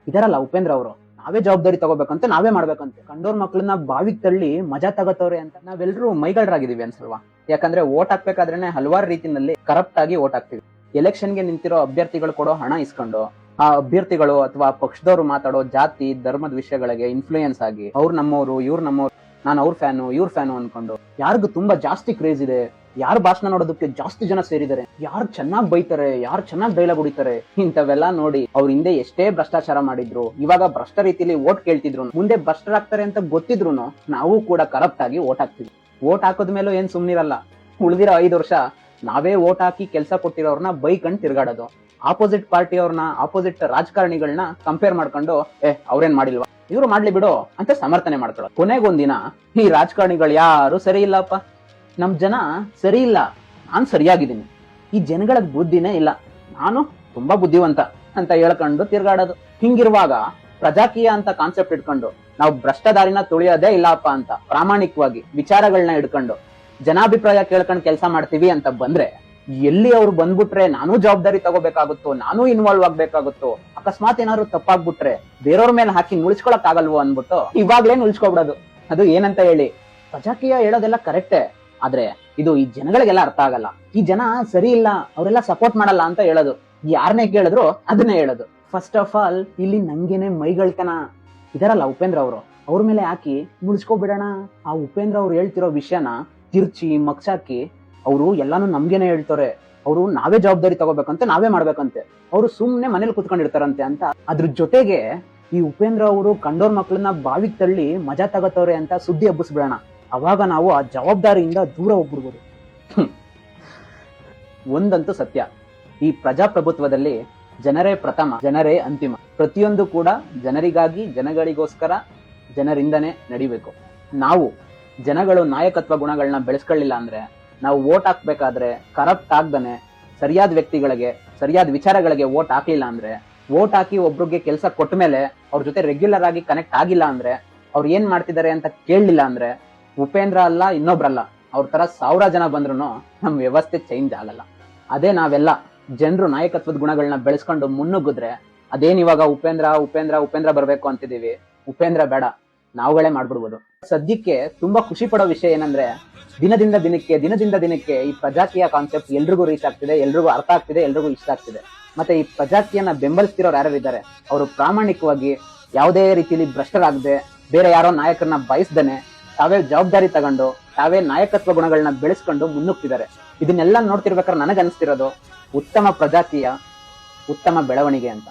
ಇದರಲ್ಲ ಉಪೇಂದ್ರ ಅವರು ನಾವೇ ಜವಾಬ್ದಾರಿ ತಗೋಬೇಕಂತ ನಾವೇ ಮಾಡ್ಬೇಕಂತೆ. ಕಂಡೋರ್ ಮಕ್ಳನ್ನ ಬಾವಿಗೆ ತಳ್ಳಿ ಮಜಾ ತಗೋತವ್ರೆ ಅಂತ ನಾವೆಲ್ಲರೂ ಮೈಗಳರಾಗಿದೀವಿ ಅನ್ಸಲ್ವಾ? ಯಾಕಂದ್ರೆ ವೋಟ್ ಹಾಕ್ಬೇಕಾದ್ರೇನೆ ಹಲವಾರು ರೀತಿನಲ್ಲಿ ಕರಪ್ಟ್ ಆಗಿ ವೋಟ್ ಹಾಕ್ತಿವಿ. ಎಲೆಕ್ಷನ್ಗೆ ನಿಂತಿರೋ ಅಭ್ಯರ್ಥಿಗಳು ಕೊಡೋ ಹಣ ಇಸ್ಕೊಂಡು ಆ ಅಭ್ಯರ್ಥಿಗಳು ಅಥವಾ ಪಕ್ಷದವರು ಮಾತಾಡೋ ಜಾತಿ ಧರ್ಮದ ವಿಷಯಗಳಿಗೆ ಇನ್ಫ್ಲೂಯೆನ್ಸ್ ಆಗಿ ಅವ್ರು ನಮ್ಮವರು ಇವ್ರು ನಮ್ಮವ್ರು, ನಾನು ಅವ್ರ ಫ್ಯಾನು ಇವ್ರ ಫ್ಯಾನು ಅನ್ಕೊಂಡು ಯಾರಿಗೂ ತುಂಬಾ ಜಾಸ್ತಿ ಕ್ರೇಜ್ ಇದೆ, ಯಾರು ಭಾಷಣ ನೋಡೋದಕ್ಕೆ ಜಾಸ್ತಿ ಜನ ಸೇರಿದ್ದಾರೆ, ಯಾರು ಚೆನ್ನಾಗಿ ಬೈತಾರೆ, ಯಾರು ಚೆನ್ನಾಗಿ ಡೈಲಾಗ್ ಹೊಡಿತಾರೆ, ಇಂಥವೆಲ್ಲ ನೋಡಿ ಅವ್ರ ಹಿಂದೆ ಎಷ್ಟೇ ಭ್ರಷ್ಟಾಚಾರ ಮಾಡಿದ್ರು, ಇವಾಗ ಭ್ರಷ್ಟ ರೀತಿಯಲ್ಲಿ ವೋಟ್ ಕೇಳ್ತಿದ್ರು, ಮುಂದೆ ಭ್ರಷ್ಟರಾಗ್ತಾರೆ ಅಂತ ಗೊತ್ತಿದ್ರು ನಾವು ಕೂಡ ಕರಪ್ಟ್ ಆಗಿ ವೋಟ್ ಹಾಕ್ತಿವಿ. ವೋಟ್ ಹಾಕೋದ್ಮೇಲೂ ಏನ್ ಸುಮ್ನಿರಲ್ಲ. ಉಳಿದಿರೋ 5 ವರ್ಷ ನಾವೇ ವೋಟ್ ಹಾಕಿ ಕೆಲಸ ಕೊಟ್ಟಿರೋರ್ನ ಬೈಕಂಡ್ ತಿರ್ಗಾಡೋದು, ಆಪೋಸಿಟ್ ಪಾರ್ಟಿ ಅವ್ರನ್ನ ಆಪೋಸಿಟ್ ರಾಜಕಾರಣಿಗಳನ್ನ ಕಂಪೇರ್ ಮಾಡ್ಕೊಂಡು ಅವ್ರೇನ್ ಮಾಡಿಲ್ವಾ ಇವ್ರು ಮಾಡ್ಲಿ ಬಿಡು ಅಂತ ಸಮರ್ಥನೆ ಮಾಡ್ಕೊಳ್ಳೋದು. ಕೊನೆಗೊಂದಿನ ಈ ರಾಜಕಾರಣಿಗಳು ಯಾರು ಸರಿ ಇಲ್ಲಪ್ಪ, ನಮ್ ಜನ ಸರಿ ಇಲ್ಲ, ನಾನ್ ಸರಿಯಾಗಿದ್ದೀನಿ, ಈ ಜನಗಳಿಗೆ ಬುದ್ಧಿನೇ ಇಲ್ಲ, ನಾನು ತುಂಬಾ ಬುದ್ಧಿವಂತ ಅಂತ ಹೇಳ್ಕೊಂಡು ತಿರ್ಗಾಡೋದು. ಹಿಂಗಿರುವಾಗ ಪ್ರಜಾಕೀಯ ಅಂತ ಕಾನ್ಸೆಪ್ಟ್ ಇಟ್ಕೊಂಡು ನಾವು ಭ್ರಷ್ಟದಾರಿನ ತುಳಿಯೋದೇ ಇಲ್ಲಪ್ಪ ಅಂತ ಪ್ರಾಮಾಣಿಕವಾಗಿ ವಿಚಾರಗಳನ್ನ ಇಟ್ಕೊಂಡು ಜನಾಭಿಪ್ರಾಯ ಕೇಳ್ಕೊಂಡು ಕೆಲಸ ಮಾಡ್ತೀವಿ ಅಂತ ಬಂದ್ರೆ, ಎಲ್ಲಿ ಅವ್ರು ಬಂದ್ಬಿಟ್ರೆ ನಾನು ಜವಾಬ್ದಾರಿ ತಗೋಬೇಕಾಗುತ್ತೋ, ನಾನು ಇನ್ವಾಲ್ವ್ ಆಗ್ಬೇಕಾಗುತ್ತೋ, ಅಕಸ್ಮಾತ್ ಏನಾದ್ರು ತಪ್ಪಾಗ್ಬಿಟ್ರೆ ಬೇರೆಯವ್ರ ಮೇಲೆ ಹಾಕಿ ನುಳಿಸ್ಕೊಳಕ್ ಆಗಲ್ವೋ ಅನ್ಬಿಟ್ಟು ಇವಾಗ್ಲೇ ನುಳಿಸ್ಕೊಬಿಡೋದು. ಅದು ಏನಂತ ಹೇಳಿ, ಪ್ರಜಾಕೀಯ ಹೇಳೋದೆಲ್ಲ ಕರೆಕ್ಟೇ, ಆದ್ರೆ ಇದು ಈ ಜನಗಳಿಗೆಲ್ಲ ಅರ್ಥ ಆಗಲ್ಲ. ಈ ಜನ ಸರಿ ಇಲ್ಲ, ಅವರೆಲ್ಲ ಸಪೋರ್ಟ್ ಮಾಡಲ್ಲ ಅಂತ ಹೇಳೋದು. ಯಾರನ್ನೇ ಕೇಳಿದ್ರು ಅದನ್ನೇ ಹೇಳೋದು. ಫಸ್ಟ್ ಆಫ್ ಆಲ್ ಇಲ್ಲಿ ನಂಗೇನೆ ಮೈಗಳ್ತನ. ಇದರಲ್ಲ ಉಪೇಂದ್ರ ಅವರು, ಅವ್ರ ಮೇಲೆ ಹಾಕಿ ಮುಳಿಸ್ಕೊಬಿಡೋಣ. ಆ ಉಪೇಂದ್ರ ಅವ್ರು ಹೇಳ್ತಿರೋ ವಿಷಯನ ತಿರ್ಚಿ ಮಗ್ಸಾಕಿ ಅವರು ಎಲ್ಲಾನು ನಮ್ಗೇನೆ ಹೇಳ್ತಾರೆ. ಅವರು ನಾವೇ ಜವಾಬ್ದಾರಿ ತಗೋಬೇಕಂತೆ, ನಾವೇ ಮಾಡ್ಬೇಕಂತೆ, ಅವರು ಸುಮ್ನೆ ಮನೇಲಿ ಕುತ್ಕೊಂಡಿರ್ತಾರಂತೆ ಅಂತ. ಅದ್ರ ಜೊತೆಗೆ ಈ ಉಪೇಂದ್ರ ಅವರು ಕಂಡೋರ್ ಮಕ್ಳನ್ನ ಬಾವಿಗೆ ತಳ್ಳಿ ಮಜಾ ತಗೋತವ್ರೆ ಅಂತ ಸುದ್ದಿ ಹಬ್ಬಿಸ್ಬಿಡೋಣ. ಅವಾಗ ನಾವು ಆ ಜವಾಬ್ದಾರಿಯಿಂದ ದೂರ ಹೋಗ್ಬಿಡ್ಬೋದು. ಒಂದಂತೂ ಸತ್ಯ, ಈ ಪ್ರಜಾಪ್ರಭುತ್ವದಲ್ಲಿ ಜನರೇ ಪ್ರಥಮ, ಜನರೇ ಅಂತಿಮ. ಪ್ರತಿಯೊಂದು ಕೂಡ ಜನರಿಗಾಗಿ, ಜನಗಳಿಗೋಸ್ಕರ, ಜನರಿಂದನೇ ನಡಿಬೇಕು. ನಾವು ಜನಗಳು ನಾಯಕತ್ವ ಗುಣಗಳನ್ನ ಬೆಳೆಸ್ಕೊಳ್ಳಿಲ್ಲ ಅಂದ್ರೆ, ನಾವು ವೋಟ್ ಹಾಕ್ಬೇಕಾದ್ರೆ ಕರಪ್ಟ್ ಆಗ್ದನೆ ಸರಿಯಾದ ವ್ಯಕ್ತಿಗಳಿಗೆ, ಸರಿಯಾದ ವಿಚಾರಗಳಿಗೆ ವೋಟ್ ಹಾಕ್ಲಿಲ್ಲ ಅಂದ್ರೆ, ವೋಟ್ ಹಾಕಿ ಒಬ್ರಿಗೆ ಕೆಲಸ ಕೊಟ್ಟ ಮೇಲೆ ಅವ್ರ ಜೊತೆ ರೆಗ್ಯುಲರ್ ಆಗಿ ಕನೆಕ್ಟ್ ಆಗಿಲ್ಲ ಅಂದ್ರೆ, ಅವ್ರು ಏನ್ ಮಾಡ್ತಿದ್ದಾರೆ ಅಂತ ಕೇಳಲಿಲ್ಲ ಅಂದ್ರೆ, ಉಪೇಂದ್ರ ಅಲ್ಲ ಇನ್ನೊಬ್ರಲ್ಲ, ಅವ್ರ ತರ 1000 ಜನ ಬಂದ್ರು ನಮ್ ವ್ಯವಸ್ಥೆ ಚೇಂಜ್ ಆಗಲ್ಲ. ಅದೇ ನಾವೆಲ್ಲ ಜನರು ನಾಯಕತ್ವದ ಗುಣಗಳನ್ನ ಬೆಳೆಸ್ಕೊಂಡು ಮುನ್ನುಗ್ಗಿದ್ರೆ, ಅದೇನ್ ಇವಾಗ ಉಪೇಂದ್ರ ಉಪೇಂದ್ರ ಉಪೇಂದ್ರ ಬರ್ಬೇಕು ಅಂತಿದೀವಿ, ಉಪೇಂದ್ರ ಬೇಡ, ನಾವುಗಳೇ ಮಾಡ್ಬಿಡ್ಬೋದು. ಸದ್ಯಕ್ಕೆ ತುಂಬಾ ಖುಷಿ ಪಡೋ ವಿಷಯ ಏನಂದ್ರೆ, ದಿನದಿಂದ ದಿನಕ್ಕೆ ಈ ಪ್ರಜಾಕೀಯ ಕಾನ್ಸೆಪ್ಟ್ ಎಲ್ರಿಗೂ ರೀಚ್ ಆಗ್ತಿದೆ, ಎಲ್ರಿಗೂ ಅರ್ಥ ಆಗ್ತಿದೆ, ಎಲ್ರಿಗೂ ಇಷ್ಟ ಆಗ್ತಿದೆ. ಮತ್ತೆ ಈ ಪ್ರಜಾಕೀಯನ ಬೆಂಬಲಿಸ್ತಿರೋರು ಯಾರ್ಯಾರಿದ್ದಾರೆ ಅವರು ಪ್ರಾಮಾಣಿಕವಾಗಿ ಯಾವುದೇ ರೀತಿಯಲ್ಲಿ ಭ್ರಷ್ಟರಾಗದೆ, ಬೇರೆ ಯಾರೋ ನಾಯಕರನ್ನ ಬಯಸ್ದೇನೆ ತಾವೇ ಜವಾಬ್ದಾರಿ ತಗೊಂಡು ತಾವೇ ನಾಯಕತ್ವ ಗುಣಗಳನ್ನ ಬೆಳೆಸ್ಕೊಂಡು ಮುನ್ನುಗ್ತಿದ್ದಾರೆ. ಇದನ್ನೆಲ್ಲ ನೋಡ್ತಿರ್ಬೇಕಾದ್ರೆ ನನಗನ್ಸ್ತಿರೋದು ಉತ್ತಮ ಪ್ರಜಾಕೀಯ, ಉತ್ತಮ ಬೆಳವಣಿಗೆ ಅಂತ.